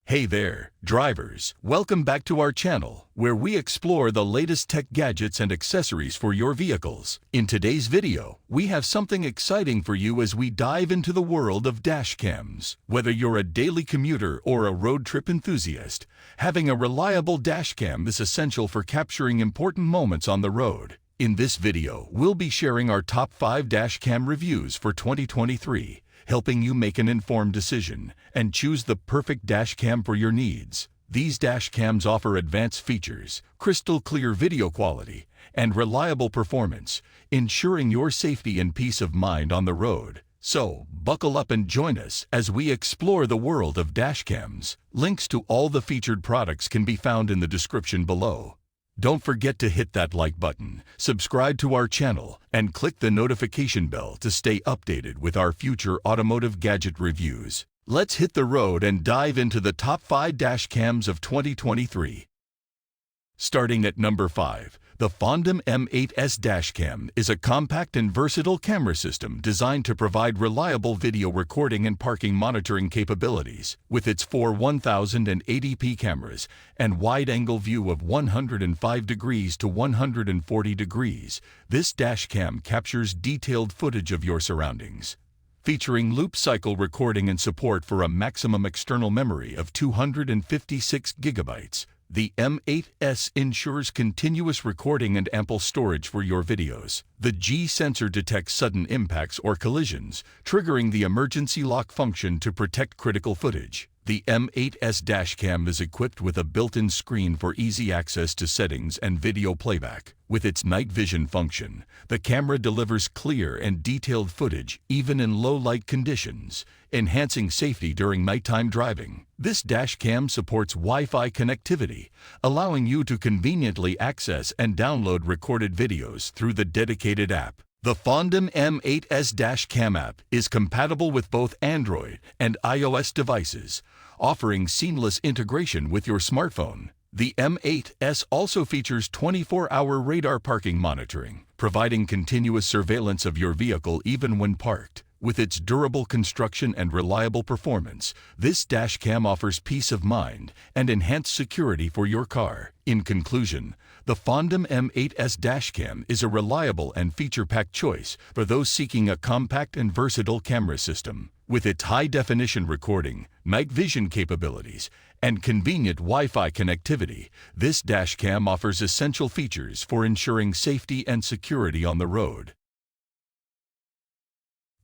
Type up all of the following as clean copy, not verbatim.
Hey there, drivers! Welcome back to our channel, where we explore the latest tech gadgets and accessories for your vehicles. In today's video, we have something exciting for you as we dive into the world of dash cams. Whether you're a daily commuter or a road trip enthusiast, having a reliable dash cam is essential for capturing important moments on the road. In this video, we'll be sharing our top 5 dash cam reviews for 2023. Helping you make an informed decision and choose the perfect dash cam for your needs. These dash cams offer advanced features, crystal clear video quality, and reliable performance, ensuring your safety and peace of mind on the road. So, buckle up and join us as we explore the world of dash cams. Links to all the featured products can be found in the description below. Don't forget to hit that like button, subscribe to our channel, and click the notification bell to stay updated with our future automotive gadget reviews. Let's hit the road and dive into the top 5 dash cams of 2023. Starting at number 5, the TSFOM M8S Dash Cam is a compact and versatile camera system designed to provide reliable video recording and parking monitoring capabilities. With its 4 1080p cameras and wide-angle view of 105 degrees to 140 degrees, this dash cam captures detailed footage of your surroundings. Featuring loop cycle recording and support for a maximum external memory of 256 gigabytes, the M8S ensures continuous recording and ample storage for your videos. The G sensor detects sudden impacts or collisions, triggering the emergency lock function to protect critical footage. The M8S Dash Cam is equipped with a built-in screen for easy access to settings and video playback. With its night vision function, the camera delivers clear and detailed footage even in low-light conditions, enhancing safety during nighttime driving. This dash cam supports Wi-Fi connectivity, allowing you to conveniently access and download recorded videos through the dedicated app. The TSFOM M8S Dash Cam app is compatible with both Android and iOS devices, offering seamless integration with your smartphone. The M8S also features 24-hour radar parking monitoring, providing continuous surveillance of your vehicle even when parked. With its durable construction and reliable performance, this dash cam offers peace of mind and enhanced security for your car. In conclusion, the TSFOM M8S Dash Cam is a reliable and feature-packed choice for those seeking a compact and versatile camera system. With its high-definition recording, night vision capabilities, and convenient Wi-Fi connectivity, this dash cam offers essential features for ensuring safety and security on the road.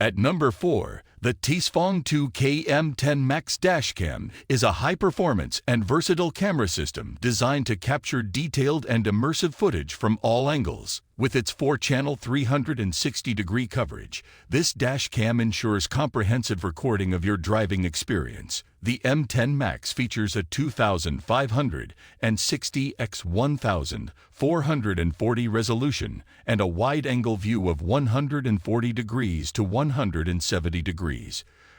At number 4, the tSpong 2K M10max Dash Cam is a high-performance and versatile camera system designed to capture detailed and immersive footage from all angles. With its 4-channel 360-degree coverage, this dash cam ensures comprehensive recording of your driving experience. The M10max features a 2560 x 1440 resolution and a wide-angle view of 140 degrees to 170 degrees,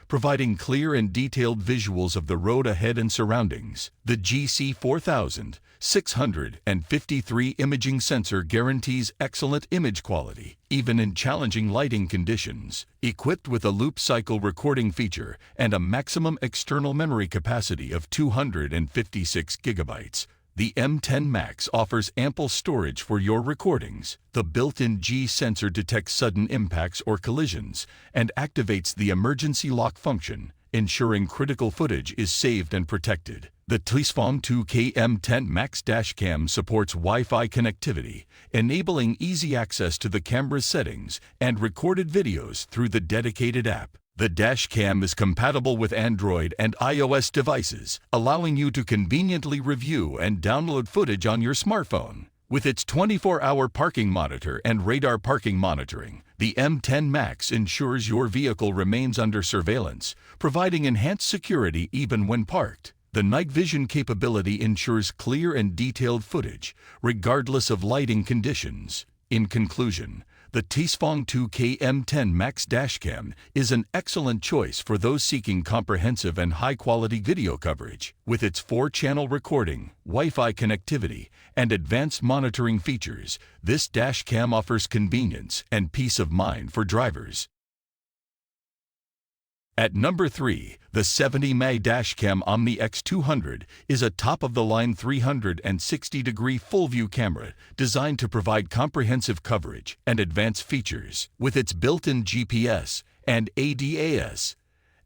providing clear and detailed visuals of the road ahead and surroundings. The GC 4653 imaging sensor guarantees excellent image quality, even in challenging lighting conditions. Equipped with a loop cycle recording feature and a maximum external memory capacity of 256 gigabytes, the M10max offers ample storage for your recordings. The built-in G sensor detects sudden impacts or collisions and activates the emergency lock function, ensuring critical footage is saved and protected. The tSpong 2K M10max Dash Cam supports Wi-Fi connectivity, enabling easy access to the camera's settings and recorded videos through the dedicated app. The dash cam is compatible with Android and iOS devices, allowing you to conveniently review and download footage on your smartphone. With its 24-hour parking monitor and radar parking monitoring, the M10max ensures your vehicle remains under surveillance, providing enhanced security even when parked. The night vision capability ensures clear and detailed footage, regardless of lighting conditions. In conclusion, the tSpong 2K M10max Dash Cam is an excellent choice for those seeking comprehensive and high-quality video coverage. With its 4-channel recording, Wi-Fi connectivity, and advanced monitoring features, this dash cam offers convenience and peace of mind for drivers. At number 3, the M10max Dash Cam Omni X200 is a top-of-the-line 360-degree full-view camera designed to provide comprehensive coverage and advanced features. With its built-in GPS and ADAS,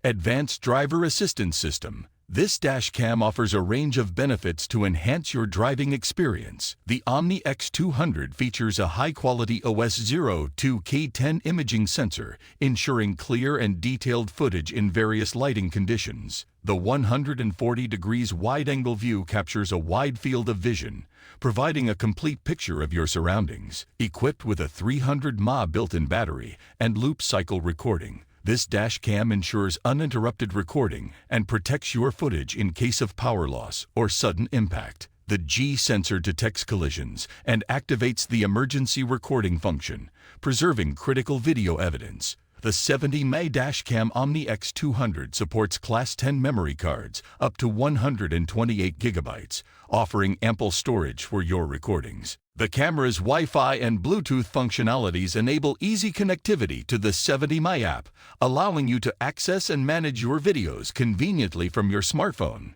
Advanced Driver Assistance System, this dash cam offers a range of benefits to enhance your driving experience. The Omni X200 features a high-quality OS02K10 imaging sensor, ensuring clear and detailed footage in various lighting conditions. The 140 degrees wide-angle view captures a wide field of vision, providing a complete picture of your surroundings. Equipped with a 300 mAh built-in battery and loop cycle recording, this dash cam ensures uninterrupted recording and protects your footage in case of power loss or sudden impact. The G sensor detects collisions and activates the emergency recording function, preserving critical video evidence. The M10max Dash Cam Omni X200 supports Class 10 memory cards up to 128 GB, offering ample storage for your recordings. The camera's Wi-Fi and Bluetooth functionalities enable easy connectivity to the M10max app, allowing you to access and manage your videos conveniently from your smartphone.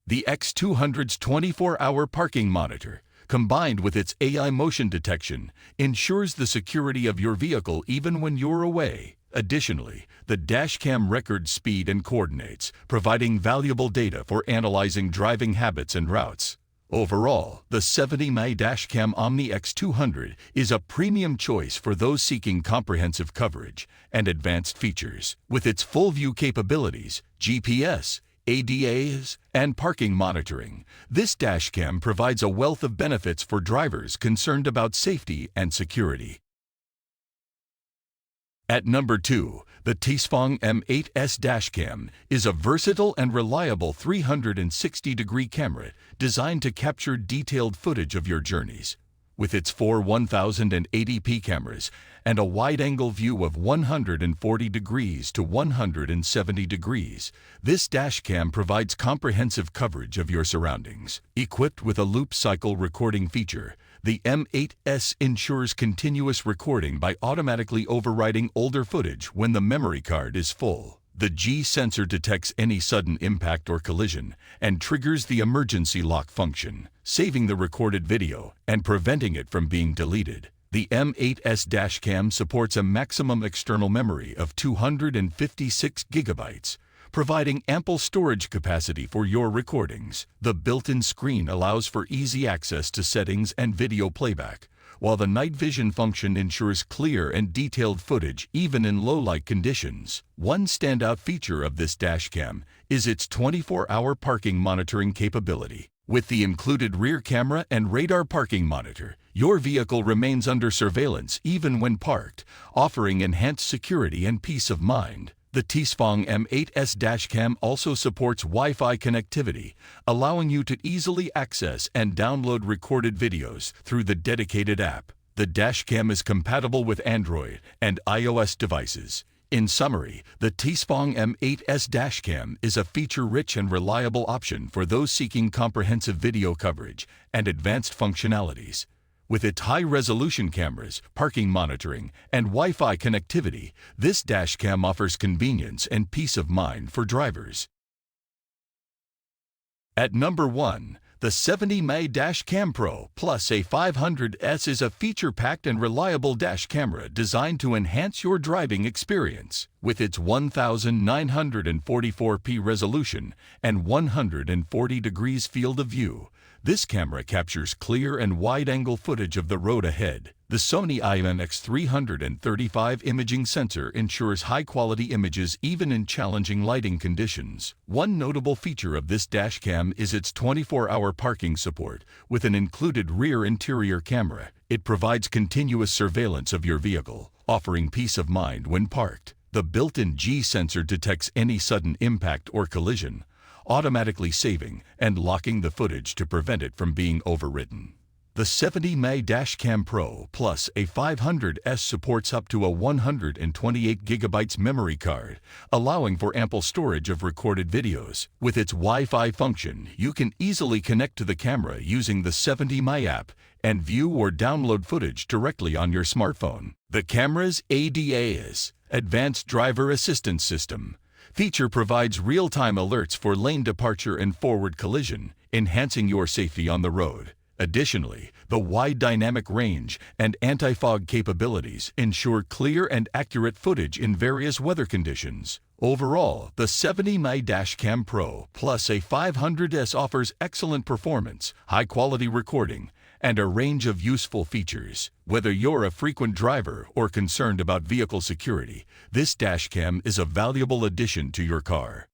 The X200's 24-hour parking monitor, combined with its AI motion detection, ensures the security of your vehicle even when you're away. Additionally, the dashcam records speed and coordinates, providing valuable data for analyzing driving habits and routes. Overall, the M10max Dash Cam Omni X200 is a premium choice for those seeking comprehensive coverage and advanced features. With its full-view capabilities, GPS, ADAS, and parking monitoring, this dashcam provides a wealth of benefits for drivers concerned about safety and security. At number 2, the tSpong M8S Dash Cam is a versatile and reliable 360-degree camera designed to capture detailed footage of your journeys. With its four 1080p cameras and a wide-angle view of 140 degrees to 170 degrees, this dash cam provides comprehensive coverage of your surroundings. Equipped with a loop cycle recording feature, the M8S ensures continuous recording by automatically overwriting older footage when the memory card is full. The G sensor detects any sudden impact or collision and triggers the emergency lock function, saving the recorded video and preventing it from being deleted. The M8S Dash Cam supports a maximum external memory of 256 GB, providing ample storage capacity for your recordings. The built-in screen allows for easy access to settings and video playback, while the night vision function ensures clear and detailed footage even in low-light conditions. One standout feature of this dashcam is its 24-hour parking monitoring capability. With the included rear camera and radar parking monitor, your vehicle remains under surveillance even when parked, offering enhanced security and peace of mind. The tSpong M8S Dash Cam also supports Wi-Fi connectivity, allowing you to easily access and download recorded videos through the dedicated app. The dash cam is compatible with Android and iOS devices. In summary, the tSpong M8S Dash Cam is a feature-rich and reliable option for those seeking comprehensive video coverage and advanced functionalities. With its high-resolution cameras, parking monitoring, and Wi-Fi connectivity, this dashcam offers convenience and peace of mind for drivers. At number 1, the M10max Dash Cam Pro Plus A500S is a feature-packed and reliable dash camera designed to enhance your driving experience. With its 1944p resolution and 140 degrees field of view, this camera captures clear and wide-angle footage of the road ahead. The Sony IMX335 imaging sensor ensures high-quality images even in challenging lighting conditions. One notable feature of this dashcam is its 24-hour parking support. With an included rear interior camera, it provides continuous surveillance of your vehicle, offering peace of mind when parked. The built-in G sensor detects any sudden impact or collision, automatically saving and locking the footage to prevent it from being overwritten. The M10max Dash Cam Pro Plus A500S supports up to a 128 GB memory card, allowing for ample storage of recorded videos. With its Wi-Fi function, you can easily connect to the camera using the M10max app and view or download footage directly on your smartphone. The camera's ADAS, Advanced Driver Assistance System, feature provides real-time alerts for lane departure and forward collision, enhancing your safety on the road. Additionally, the wide dynamic range and anti-fog capabilities ensure clear and accurate footage in various weather conditions. Overall, the M10max Dash Cam Pro plus a 500S offers excellent performance, high-quality recording, and a range of useful features. Whether you're a frequent driver or concerned about vehicle security, this dash cam is a valuable addition to your car.